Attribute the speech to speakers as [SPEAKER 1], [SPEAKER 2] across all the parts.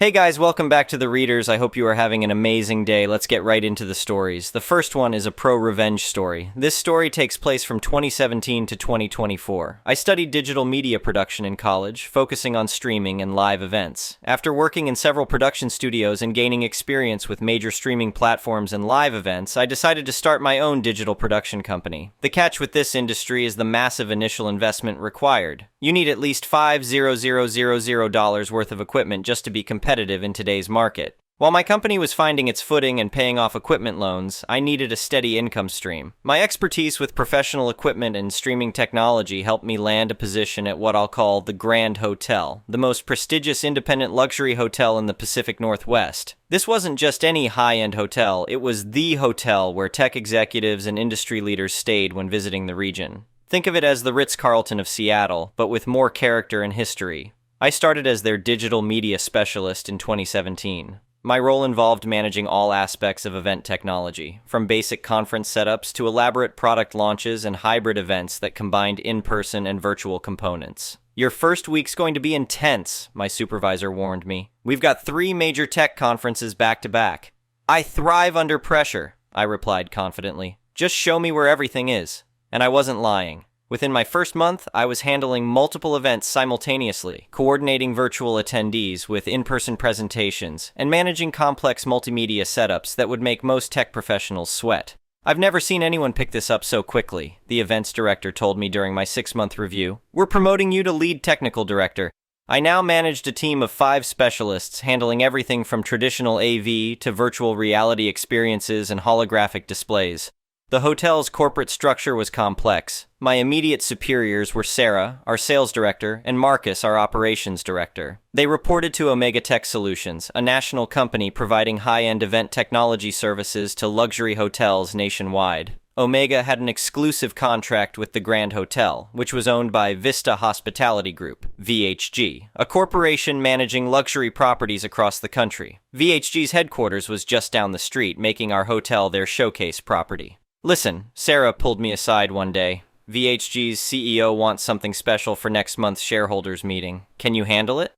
[SPEAKER 1] Hey guys, welcome back to The Readers. I hope you are having an amazing day. Let's get right into the stories. The first one is a pro-revenge story. This story takes place from 2017 to 2024. I studied digital media production in college, focusing on streaming and live events. After working in several production studios and gaining experience with major streaming platforms and live events, I decided to start my own digital production company. The catch with this industry is the massive initial investment required. You need at least $5,000 worth of equipment just to be competitive in today's market. While my company was finding its footing and paying off equipment loans, I needed a steady income stream. My expertise with professional equipment and streaming technology helped me land a position at what I'll call the Grand Hotel, the most prestigious independent luxury hotel in the Pacific Northwest. This wasn't just any high-end hotel, it was the hotel where tech executives and industry leaders stayed when visiting the region. Think of it as the Ritz-Carlton of Seattle, but with more character and history. I started as their digital media specialist in 2017. My role involved managing all aspects of event technology, from basic conference setups to elaborate product launches and hybrid events that combined in-person and virtual components. Your first week's going to be intense, my supervisor warned me. We've got 3 major tech conferences back-to-back. I thrive under pressure, I replied confidently. Just show me where everything is. And I wasn't lying. Within my first month, I was handling multiple events simultaneously, coordinating virtual attendees with in-person presentations, and managing complex multimedia setups that would make most tech professionals sweat. I've never seen anyone pick this up so quickly, the events director told me during my 6-month review. We're promoting you to lead technical director. I now managed a team of 5 specialists handling everything from traditional AV to virtual reality experiences and holographic displays. The hotel's corporate structure was complex. My immediate superiors were Sarah, our sales director, and Marcus, our operations director. They reported to Omega Tech Solutions, a national company providing high-end event technology services to luxury hotels nationwide. Omega had an exclusive contract with the Grand Hotel, which was owned by Vista Hospitality Group, VHG, a corporation managing luxury properties across the country. VHG's headquarters was just down the street, making our hotel their showcase property. Listen, Sarah pulled me aside one day. VHG's CEO wants something special for next month's shareholders meeting. Can you handle it?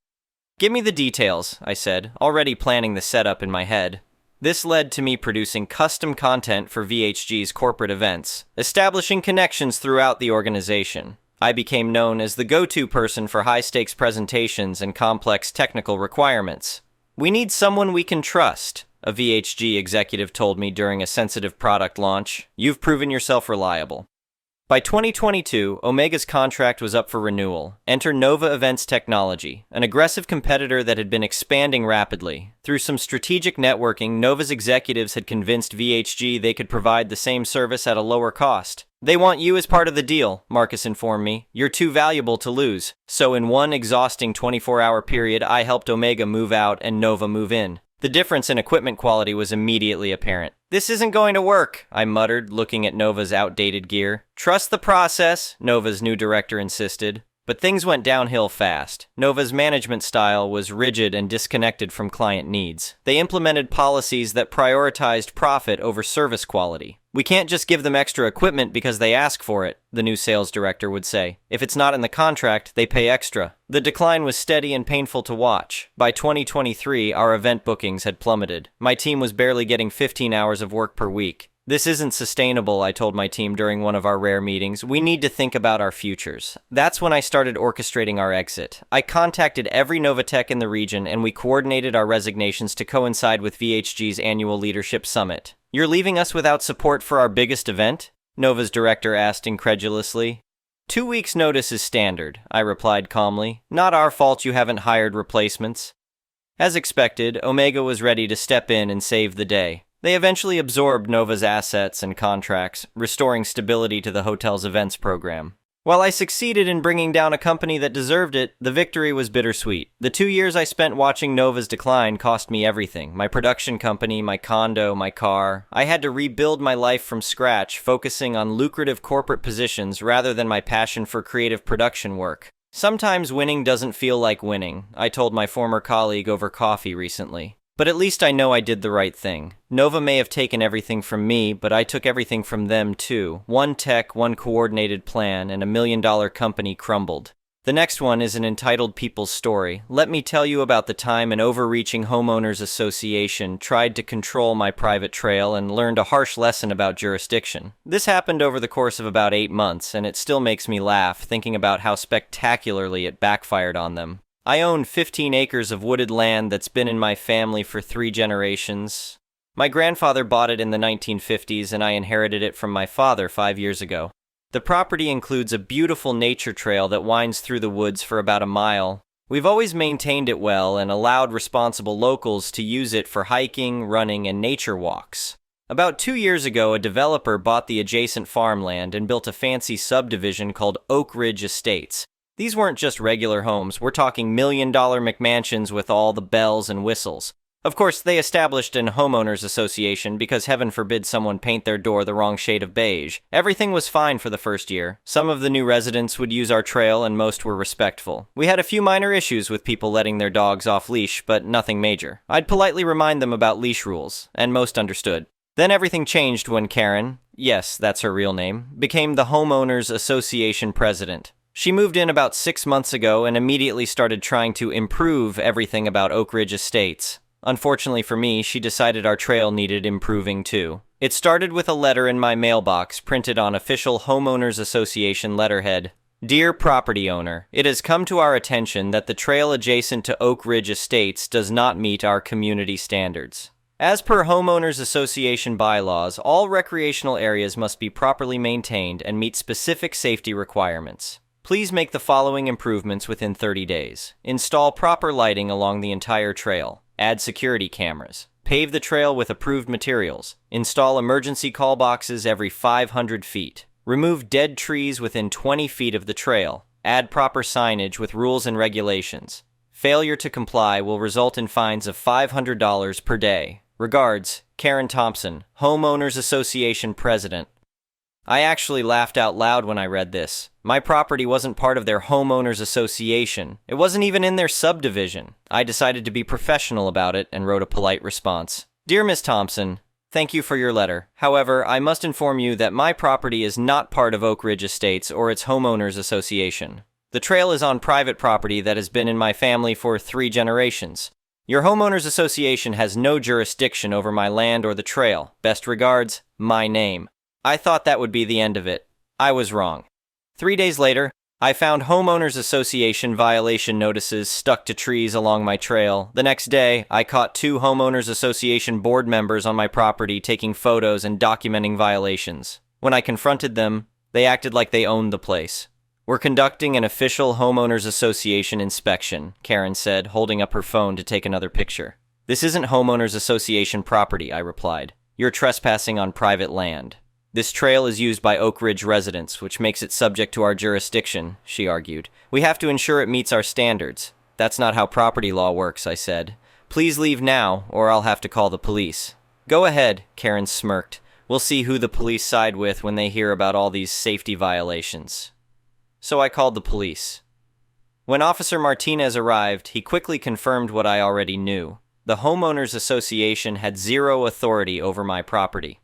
[SPEAKER 1] Give me the details, I said, already planning the setup in my head. This led to me producing custom content for VHG's corporate events, establishing connections throughout the organization. I became known as the go-to person for high-stakes presentations and complex technical requirements. We need someone we can trust, a VHG executive told me during a sensitive product launch. You've proven yourself reliable. By 2022, Omega's contract was up for renewal. Enter Nova Events Technology, an aggressive competitor that had been expanding rapidly. Through some strategic networking, Nova's executives had convinced VHG they could provide the same service at a lower cost. They want you as part of the deal, Marcus informed me. You're too valuable to lose. So in one exhausting 24-hour period, I helped Omega move out and Nova move in. The difference in equipment quality was immediately apparent. This isn't going to work, I muttered, looking at Nova's outdated gear. Trust the process, Nova's new director insisted. But things went downhill fast. Nova's management style was rigid and disconnected from client needs. They implemented policies that prioritized profit over service quality. We can't just give them extra equipment because they ask for it, the new sales director would say. If it's not in the contract, they pay extra. The decline was steady and painful to watch. By 2023, our event bookings had plummeted. My team was barely getting 15 hours of work per week. This isn't sustainable, I told my team during one of our rare meetings. We need to think about our futures. That's when I started orchestrating our exit. I contacted every Novatech in the region and we coordinated our resignations to coincide with VHG's annual leadership summit. You're leaving us without support for our biggest event? Nova's director asked incredulously. 2 weeks' notice is standard, I replied calmly. Not our fault you haven't hired replacements. As expected, Omega was ready to step in and save the day. They eventually absorbed Nova's assets and contracts, restoring stability to the hotel's events program. While I succeeded in bringing down a company that deserved it, the victory was bittersweet. The 2 years I spent watching Nova's decline cost me everything. My production company, my condo, my car. I had to rebuild my life from scratch, focusing on lucrative corporate positions rather than my passion for creative production work. Sometimes winning doesn't feel like winning, I told my former colleague over coffee recently. But at least I know I did the right thing. Nova may have taken everything from me, but I took everything from them too. One tech, one coordinated plan, and $1 million company crumbled. The next one is an entitled people's story. Let me tell you about the time an overreaching homeowners association tried to control my private trail and learned a harsh lesson about jurisdiction. This happened over the course of about 8 months, and it still makes me laugh thinking about how spectacularly it backfired on them. I own 15 acres of wooded land that's been in my family for 3 generations. My grandfather bought it in the 1950s, and I inherited it from my father 5 years ago. The property includes a beautiful nature trail that winds through the woods for about a mile. We've always maintained it well and allowed responsible locals to use it for hiking, running, and nature walks. About 2 years ago, a developer bought the adjacent farmland and built a fancy subdivision called Oak Ridge Estates. These weren't just regular homes, we're talking million-dollar McMansions with all the bells and whistles. Of course, they established an homeowners association because heaven forbid someone paint their door the wrong shade of beige. Everything was fine for the first year. Some of the new residents would use our trail and most were respectful. We had a few minor issues with people letting their dogs off leash, but nothing major. I'd politely remind them about leash rules, and most understood. Then everything changed when Karen, yes, that's her real name, became the homeowners association president. She moved in about 6 months ago and immediately started trying to improve everything about Oak Ridge Estates. Unfortunately for me, she decided our trail needed improving too. It started with a letter in my mailbox printed on official Homeowners Association letterhead. Dear property owner, it has come to our attention that the trail adjacent to Oak Ridge Estates does not meet our community standards. As per Homeowners Association bylaws, all recreational areas must be properly maintained and meet specific safety requirements. Please make the following improvements within 30 days. Install proper lighting along the entire trail. Add security cameras. Pave the trail with approved materials. Install emergency call boxes every 500 feet. Remove dead trees within 20 feet of the trail. Add proper signage with rules and regulations. Failure to comply will result in fines of $500 per day. Regards, Karen Thompson, Homeowners Association President. I actually laughed out loud when I read this. My property wasn't part of their homeowners association. It wasn't even in their subdivision. I decided to be professional about it and wrote a polite response. Dear Ms. Thompson, thank you for your letter. However, I must inform you that my property is not part of Oak Ridge Estates or its homeowners association. The trail is on private property that has been in my family for 3 generations. Your homeowners association has no jurisdiction over my land or the trail. Best regards, my name. I thought that would be the end of it. I was wrong. 3 days later, I found homeowners association violation notices stuck to trees along my trail. The next day, I caught 2 homeowners association board members on my property taking photos and documenting violations. When I confronted them, they acted like they owned the place. We're conducting an official homeowners association inspection, Karen said, holding up her phone to take another picture. This isn't homeowners association property, I replied. You're trespassing on private land. This trail is used by Oak Ridge residents, which makes it subject to our jurisdiction, she argued. We have to ensure it meets our standards. That's not how property law works, I said. Please leave now, or I'll have to call the police. Go ahead, Karen smirked. We'll see who the police side with when they hear about all these safety violations. So I called the police. When Officer Martinez arrived, he quickly confirmed what I already knew. The homeowners association had 0 authority over my property.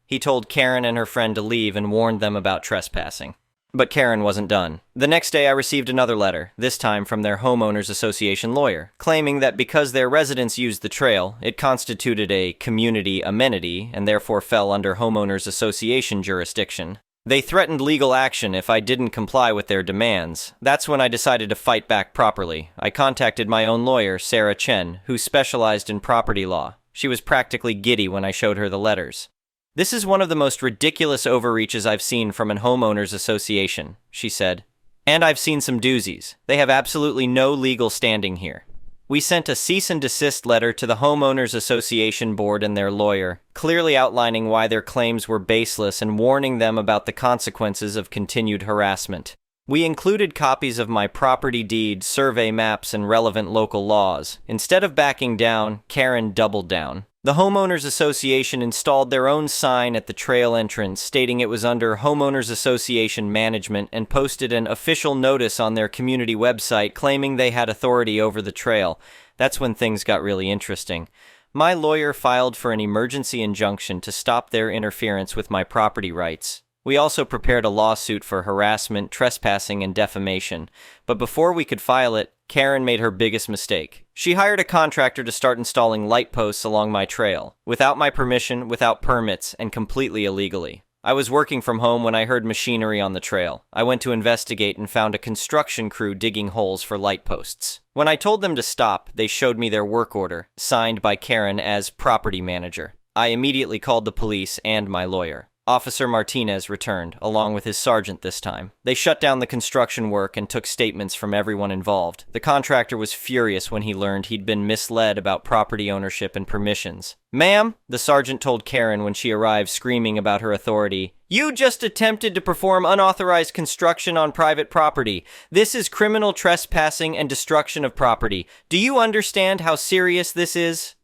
[SPEAKER 1] He told Karen and her friend to leave and warned them about trespassing. But Karen wasn't done. The next day I received another letter, this time from their homeowners association lawyer, claiming that because their residents used the trail, it constituted a community amenity and therefore fell under homeowners association jurisdiction. They threatened legal action if I didn't comply with their demands. That's when I decided to fight back properly. I contacted my own lawyer, Sarah Chen, who specialized in property law. She was practically giddy when I showed her the letters. This is one of the most ridiculous overreaches I've seen from an homeowners association, she said. And I've seen some doozies. They have absolutely no legal standing here. We sent a cease and desist letter to the homeowners association board and their lawyer, clearly outlining why their claims were baseless and warning them about the consequences of continued harassment. We included copies of my property deed, survey maps, and relevant local laws. Instead of backing down, Karen doubled down. The Homeowners Association installed their own sign at the trail entrance stating it was under Homeowners Association management and posted an official notice on their community website claiming they had authority over the trail. That's when things got really interesting. My lawyer filed for an emergency injunction to stop their interference with my property rights. We also prepared a lawsuit for harassment, trespassing, and defamation. But before we could file it, Karen made her biggest mistake. She hired a contractor to start installing light posts along my trail, without my permission, without permits, and completely illegally. I was working from home when I heard machinery on the trail. I went to investigate and found a construction crew digging holes for light posts. When I told them to stop, they showed me their work order, signed by Karen as property manager. I immediately called the police and my lawyer. Officer Martinez returned, along with his sergeant this time. They shut down the construction work and took statements from everyone involved. The contractor was furious when he learned he'd been misled about property ownership and permissions. "Ma'am," the sergeant told Karen when she arrived screaming about her authority, "you just attempted to perform unauthorized construction on private property. This is criminal trespassing and destruction of property. Do you understand how serious this is?"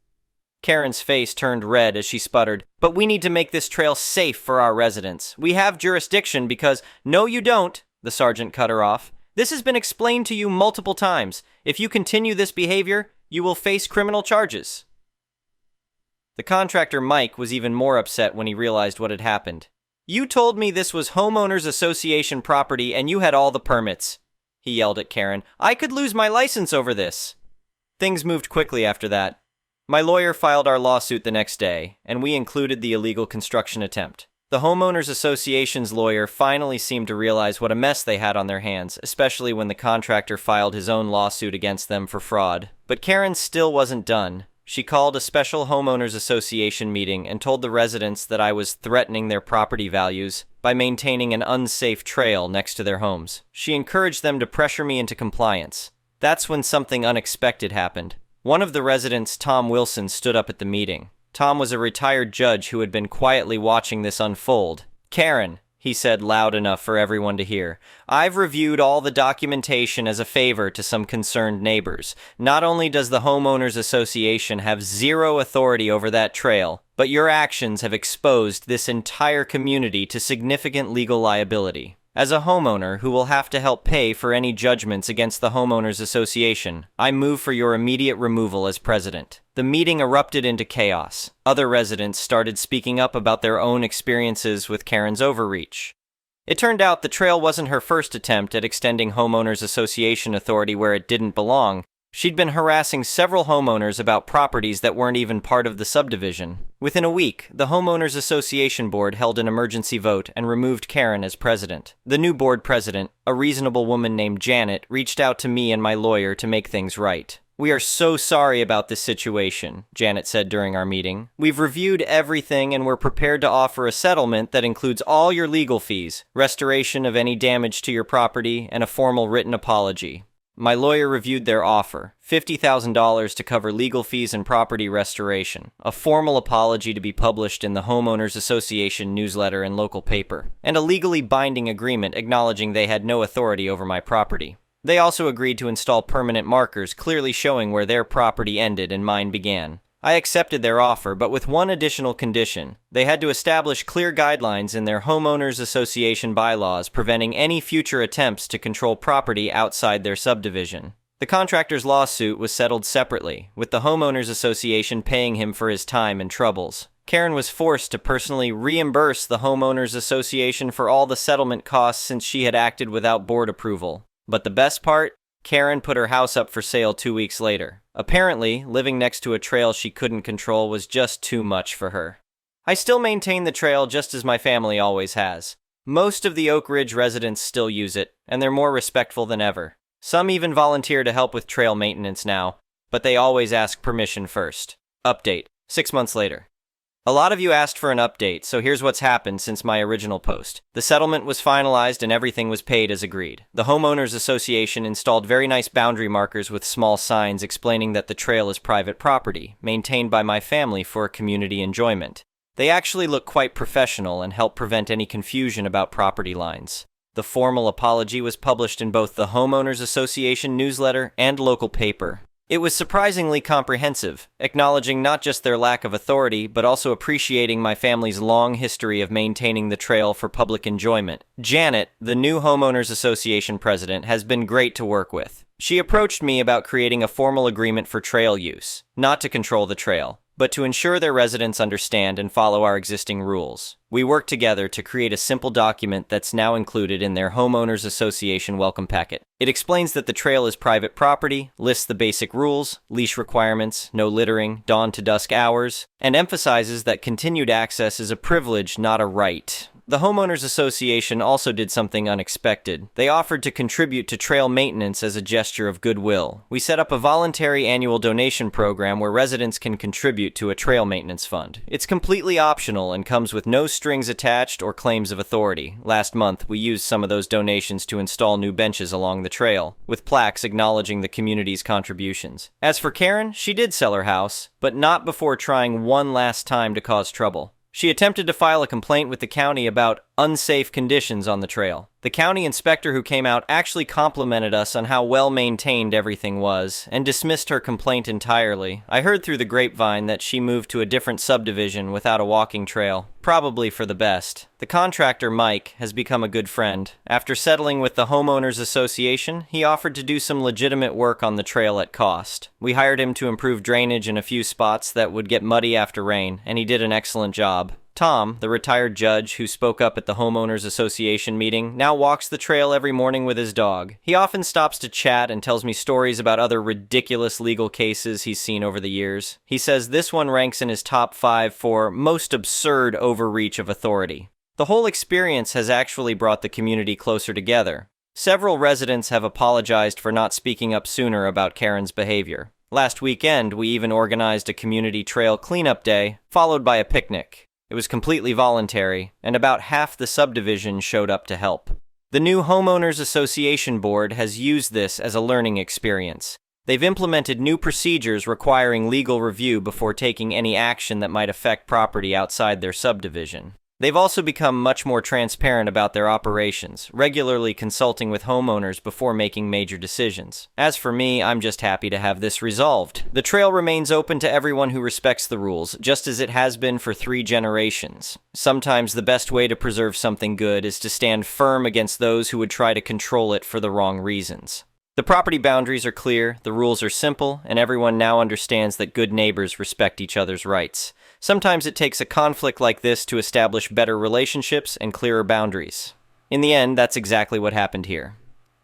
[SPEAKER 1] Karen's face turned red as she sputtered, "But we need to make this trail safe for our residents. We have jurisdiction because—" "No, you don't," the sergeant cut her off. "This has been explained to you multiple times. If you continue this behavior, you will face criminal charges." The contractor, Mike, was even more upset when he realized what had happened. "You told me this was homeowners association property and you had all the permits," he yelled at Karen. "I could lose my license over this." Things moved quickly after that. My lawyer filed our lawsuit the next day, and we included the illegal construction attempt. The Homeowners Association's lawyer finally seemed to realize what a mess they had on their hands, especially when the contractor filed his own lawsuit against them for fraud. But Karen still wasn't done. She called a special Homeowners Association meeting and told the residents that I was threatening their property values by maintaining an unsafe trail next to their homes. She encouraged them to pressure me into compliance. That's when something unexpected happened. One of the residents, Tom Wilson, stood up at the meeting. Tom was a retired judge who had been quietly watching this unfold. "Karen," he said loud enough for everyone to hear, "I've reviewed all the documentation as a favor to some concerned neighbors. Not only does the Homeowners Association have zero authority over that trail, but your actions have exposed this entire community to significant legal liability. As a homeowner who will have to help pay for any judgments against the Homeowners Association, I move for your immediate removal as president." The meeting erupted into chaos. Other residents started speaking up about their own experiences with Karen's overreach. It turned out the trail wasn't her first attempt at extending Homeowners Association authority where it didn't belong. She'd been harassing several homeowners about properties that weren't even part of the subdivision. Within a week, the Homeowners Association board held an emergency vote and removed Karen as president. The new board president, a reasonable woman named Janet, reached out to me and my lawyer to make things right. "We are so sorry about this situation," Janet said during our meeting. "We've reviewed everything and we're prepared to offer a settlement that includes all your legal fees, restoration of any damage to your property, and a formal written apology." My lawyer reviewed their offer, $50,000 to cover legal fees and property restoration, a formal apology to be published in the Homeowners Association newsletter and local paper, and a legally binding agreement acknowledging they had no authority over my property. They also agreed to install permanent markers clearly showing where their property ended and mine began. I accepted their offer, but with one additional condition. They had to establish clear guidelines in their Homeowners Association bylaws preventing any future attempts to control property outside their subdivision. The contractor's lawsuit was settled separately, with the Homeowners Association paying him for his time and troubles. Karen was forced to personally reimburse the Homeowners Association for all the settlement costs since she had acted without board approval. But the best part? Karen put her house up for sale 2 weeks later. Apparently, living next to a trail she couldn't control was just too much for her. I still maintain the trail just as my family always has. Most of the Oak Ridge residents still use it, and they're more respectful than ever. Some even volunteer to help with trail maintenance now, but they always ask permission first. Update. 6 months later. A lot of you asked for an update, so here's what's happened since my original post. The settlement was finalized and everything was paid as agreed. The Homeowners Association installed very nice boundary markers with small signs explaining that the trail is private property, maintained by my family for community enjoyment. They actually look quite professional and help prevent any confusion about property lines. The formal apology was published in both the Homeowners Association newsletter and local paper. It was surprisingly comprehensive, acknowledging not just their lack of authority, but also appreciating my family's long history of maintaining the trail for public enjoyment. Janet, the new Homeowners Association president, has been great to work with. She approached me about creating a formal agreement for trail use, not to control the trail, but to ensure their residents understand and follow our existing rules. We worked together to create a simple document that's now included in their Homeowners Association welcome packet. It explains that the trail is private property, lists the basic rules, leash requirements, no littering, dawn to dusk hours, and emphasizes that continued access is a privilege, not a right. The Homeowners Association also did something unexpected. They offered to contribute to trail maintenance as a gesture of goodwill. We set up a voluntary annual donation program where residents can contribute to a trail maintenance fund. It's completely optional and comes with no strings attached or claims of authority. Last month, we used some of those donations to install new benches along the trail, with plaques acknowledging the community's contributions. As for Karen, she did sell her house, but not before trying one last time to cause trouble. She attempted to file a complaint with the county about unsafe conditions on the trail. The county inspector who came out actually complimented us on how well maintained everything was, and dismissed her complaint entirely. I heard through the grapevine that she moved to a different subdivision without a walking trail, probably for the best. The contractor, Mike, has become a good friend. After settling with the Homeowners Association, he offered to do some legitimate work on the trail at cost. We hired him to improve drainage in a few spots that would get muddy after rain, and he did an excellent job. Tom, the retired judge who spoke up at the Homeowners Association meeting, now walks the trail every morning with his dog. He often stops to chat and tells me stories about other ridiculous legal cases he's seen over the years. He says this one ranks in his top 5 for most absurd overreach of authority. The whole experience has actually brought the community closer together. Several residents have apologized for not speaking up sooner about Karen's behavior. Last weekend, we even organized a community trail cleanup day, followed by a picnic. It was completely voluntary, and about half the subdivision showed up to help. The new Homeowners Association Board has used this as a learning experience. They've implemented new procedures requiring legal review before taking any action that might affect property outside their subdivision. They've also become much more transparent about their operations, regularly consulting with homeowners before making major decisions. As for me, I'm just happy to have this resolved. The trail remains open to everyone who respects the rules, just as it has been for 3 generations. Sometimes the best way to preserve something good is to stand firm against those who would try to control it for the wrong reasons. The property boundaries are clear, the rules are simple, and everyone now understands that good neighbors respect each other's rights. Sometimes it takes a conflict like this to establish better relationships and clearer boundaries. In the end, that's exactly what happened here.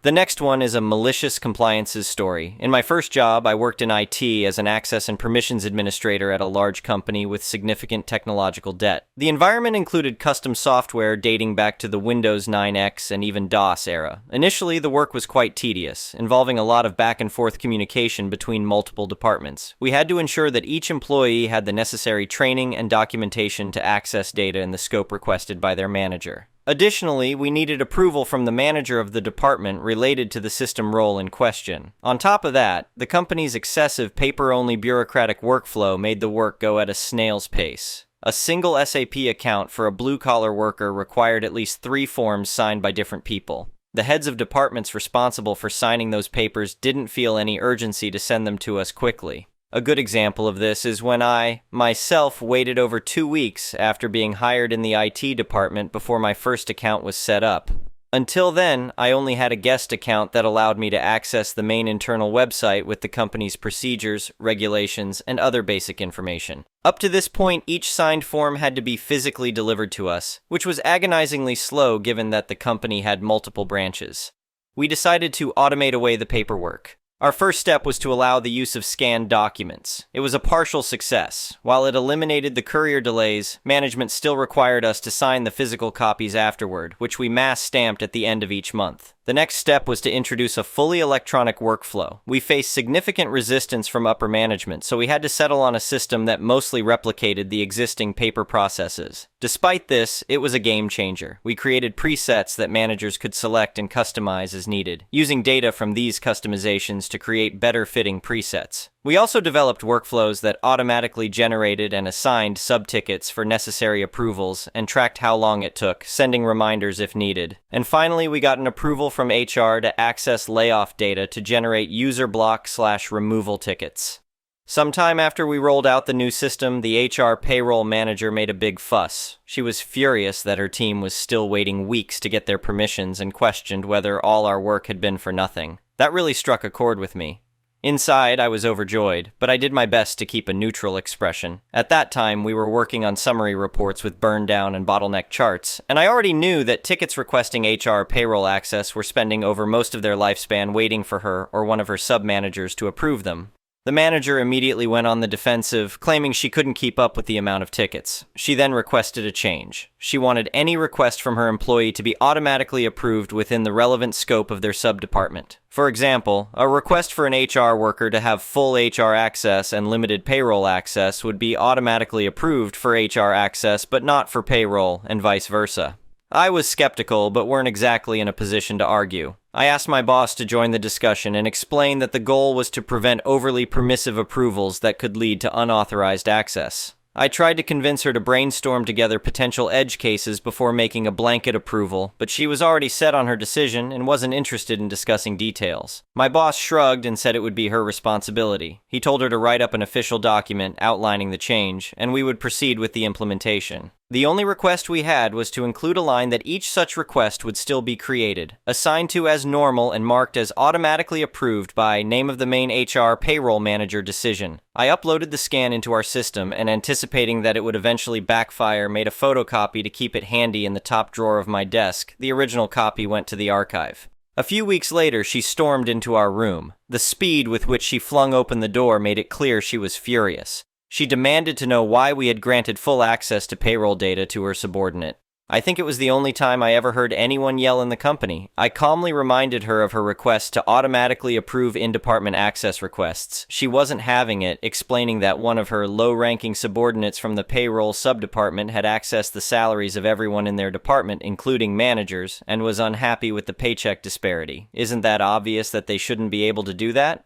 [SPEAKER 1] The next one is a malicious compliances story. In my first job, I worked in IT as an access and permissions administrator at a large company with significant technological debt. The environment included custom software dating back to the Windows 9X and even DOS era. Initially, the work was quite tedious, involving a lot of back and forth communication between multiple departments. We had to ensure that each employee had the necessary training and documentation to access data in the scope requested by their manager. Additionally, we needed approval from the manager of the department related to the system role in question. On top of that, the company's excessive paper-only bureaucratic workflow made the work go at a snail's pace. A single SAP account for a blue-collar worker required at least 3 forms signed by different people. The heads of departments responsible for signing those papers didn't feel any urgency to send them to us quickly. A good example of this is when I, myself, waited over 2 weeks after being hired in the IT department before my first account was set up. Until then, I only had a guest account that allowed me to access the main internal website with the company's procedures, regulations, and other basic information. Up to this point, each signed form had to be physically delivered to us, which was agonizingly slow given that the company had multiple branches. We decided to automate away the paperwork. Our first step was to allow the use of scanned documents. It was a partial success. While it eliminated the courier delays, management still required us to sign the physical copies afterward, which we mass stamped at the end of each month. The next step was to introduce a fully electronic workflow. We faced significant resistance from upper management, so we had to settle on a system that mostly replicated the existing paper processes. Despite this, it was a game changer. We created presets that managers could select and customize as needed, using data from these customizations to create better-fitting presets. We also developed workflows that automatically generated and assigned sub-tickets for necessary approvals and tracked how long it took, sending reminders if needed. And finally, we got an approval from HR to access layoff data to generate user block/removal tickets. Sometime after we rolled out the new system, the HR payroll manager made a big fuss. She was furious that her team was still waiting weeks to get their permissions and questioned whether all our work had been for nothing. That really struck a chord with me. Inside, I was overjoyed, but I did my best to keep a neutral expression. At that time, we were working on summary reports with burn down and bottleneck charts, and I already knew that tickets requesting HR payroll access were spending over most of their lifespan waiting for her or one of her sub-managers to approve them. The manager immediately went on the defensive, claiming she couldn't keep up with the amount of tickets. She then requested a change. She wanted any request from her employee to be automatically approved within the relevant scope of their sub-department. For example, a request for an HR worker to have full HR access and limited payroll access would be automatically approved for HR access but not for payroll, and vice versa. I was skeptical, but weren't exactly in a position to argue. I asked my boss to join the discussion and explain that the goal was to prevent overly permissive approvals that could lead to unauthorized access. I tried to convince her to brainstorm together potential edge cases before making a blanket approval, but she was already set on her decision and wasn't interested in discussing details. My boss shrugged and said it would be her responsibility. He told her to write up an official document outlining the change, and we would proceed with the implementation. The only request we had was to include a line that each such request would still be created, assigned to as normal and marked as automatically approved by name of the main HR payroll manager decision. I uploaded the scan into our system and, anticipating that it would eventually backfire, made a photocopy to keep it handy in the top drawer of my desk. The original copy went to the archive. A few weeks later, she stormed into our room. The speed with which she flung open the door made it clear she was furious. She demanded to know why we had granted full access to payroll data to her subordinate. I think it was the only time I ever heard anyone yell in the company. I calmly reminded her of her request to automatically approve in-department access requests. She wasn't having it, explaining that one of her low-ranking subordinates from the payroll subdepartment had accessed the salaries of everyone in their department, including managers, and was unhappy with the paycheck disparity. Isn't that obvious that they shouldn't be able to do that?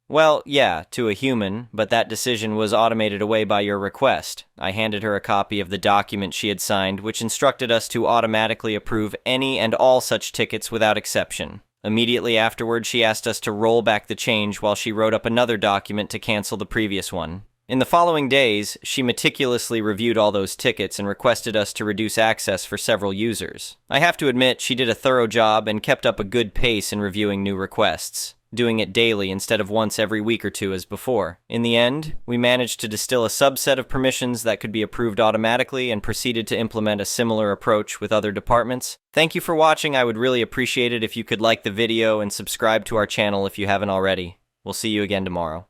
[SPEAKER 1] Well, yeah, to a human, but that decision was automated away by your request. I handed her a copy of the document she had signed, which instructed us to automatically approve any and all such tickets without exception. Immediately afterward, she asked us to roll back the change while she wrote up another document to cancel the previous one. In the following days, she meticulously reviewed all those tickets and requested us to reduce access for several users. I have to admit, she did a thorough job and kept up a good pace in reviewing new requests, doing it daily instead of once every week or two as before. In the end, we managed to distill a subset of permissions that could be approved automatically and proceeded to implement a similar approach with other departments. Thank you for watching. I would really appreciate it if you could like the video and subscribe to our channel if you haven't already. We'll see you again tomorrow.